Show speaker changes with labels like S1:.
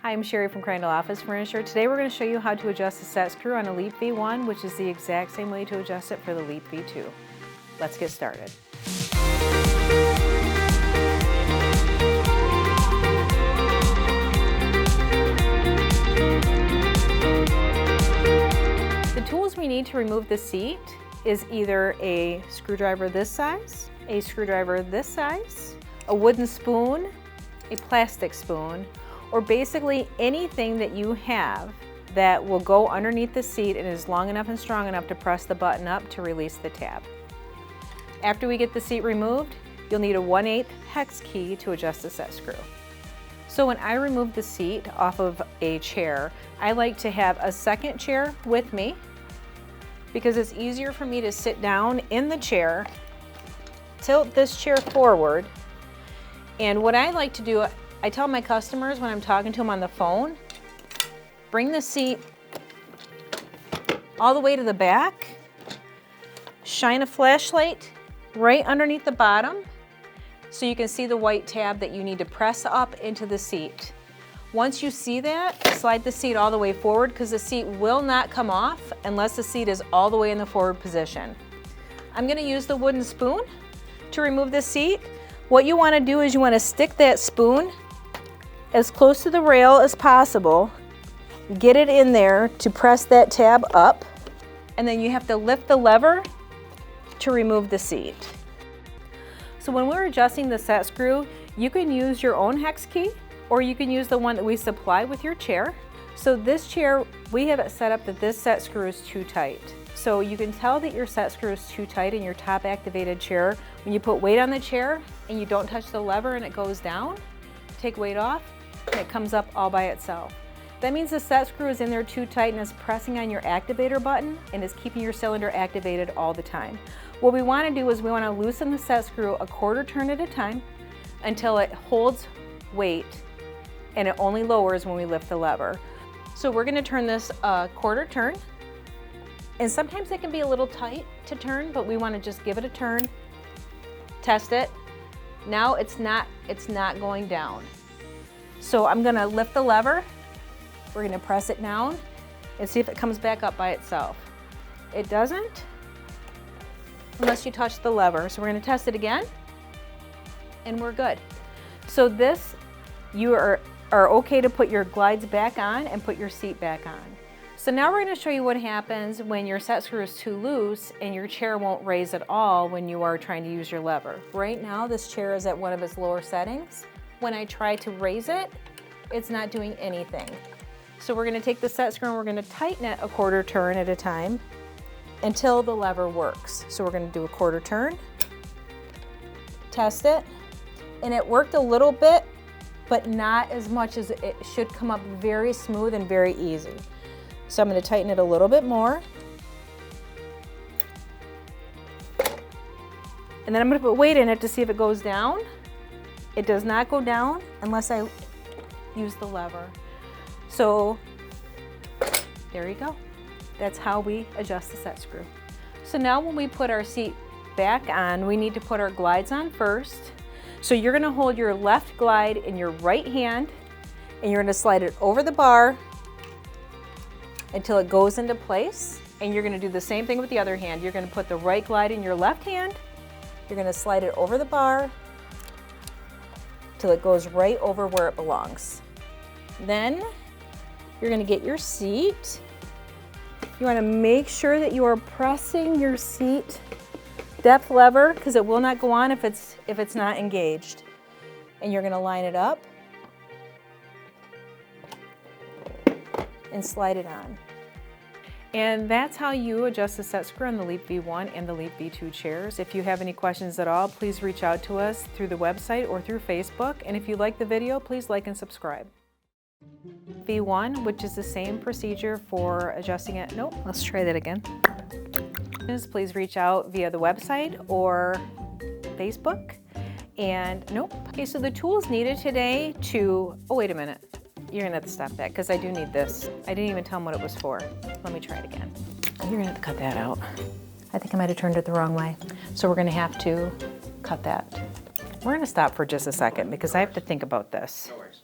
S1: Hi, I'm Sherry from Crandall Office Furniture. Today we're going to show you how to adjust the set screw on a Leap V1, which is the exact same way to adjust it for the Leap V2. Let's get started. The tools we need to remove the seat is either a screwdriver this size, a screwdriver this size, a wooden spoon, a plastic spoon, or basically anything that you have that will go underneath the seat and is long enough and strong enough to press the button up to release the tab. After we get the seat removed, you'll need a 1/8 hex key to adjust the set screw. So when I remove the seat off of a chair, I like to have a second chair with me because it's easier for me to sit down in the chair, tilt this chair forward, and what I like to do, I tell my customers when I'm talking to them on the phone, bring the seat all the way to the back, shine a flashlight right underneath the bottom so you can see the white tab that you need to press up into the seat. Once you see that, slide the seat all the way forward because the seat will not come off unless the seat is all the way in the forward position. I'm going to use the wooden spoon to remove the seat. What you want to do is you want to stick that spoon as close to the rail as possible, get it in there to press that tab up, and then you have to lift the lever to remove the seat. So when we're adjusting the set screw, you can use your own hex key or you can use the one that we supply with your chair. So this chair, we have it set up that this set screw is too tight. So you can tell that your set screw is too tight in your top activated chair when you put weight on the chair and you don't touch the lever and it goes down. Take weight off and it comes up all by itself. That means the set screw is in there too tight and is pressing on your activator button and is keeping your cylinder activated all the time. What we want to do is we want to loosen the set screw a quarter turn at a time until it holds weight and it only lowers when we lift the lever. So we're going to turn this a quarter turn, and sometimes it can be a little tight to turn, but we want to just give it a turn, test it. Now it's not going down. So I'm going to lift the lever, we're going to press it down and see if it comes back up by itself. It doesn't unless you touch the lever. So we're going to test it again and we're good. So this, you are okay to put your glides back on and put your seat back on. So now we're going to show you what happens when your set screw is too loose and your chair won't raise at all when you are trying to use your lever. Right now this chair is at one of its lower settings. When I try to raise it, it's not doing anything. So we're going to take the set screw and we're going to tighten it a quarter turn at a time until the lever works. So we're going to do a quarter turn, test it, and it worked a little bit, but not as much as it should come up very smooth and very easy. So I'm going to tighten it a little bit more. And then I'm going to put weight in it to see if it goes down. It does not go down unless I use the lever. So there you go. That's how we adjust the set screw. So now when we put our seat back on, we need to put our glides on first. So you're going to hold your left glide in your right hand and you're going to slide it over the bar until it goes into place. And you're going to do the same thing with the other hand. You're going to put the right glide in your left hand. You're going to slide it over the bar till it goes right over where it belongs. Then you're going to get your seat. You want to make sure that you are pressing your seat depth lever because it will not go on if it's not engaged. And you're going to line it up and slide it on. And that's how you adjust the set screw on the Leap V1 and the Leap V2 chairs. If you have any questions at all, please reach out to us through the website or through Facebook. And if you like the video, please like and subscribe. V1, which is the same procedure for adjusting it. Nope, let's try that again. Please reach out via the website or Facebook. And nope. Okay, so the tools needed today to, oh wait a minute. You're gonna have to stop that because I do need this. I didn't even tell them what it was for. Let me try it again. You're gonna have to cut that out. I think I might have turned it the wrong way. So we're gonna have to cut that. We're gonna stop for just a second because I have to think about this.
S2: No worries.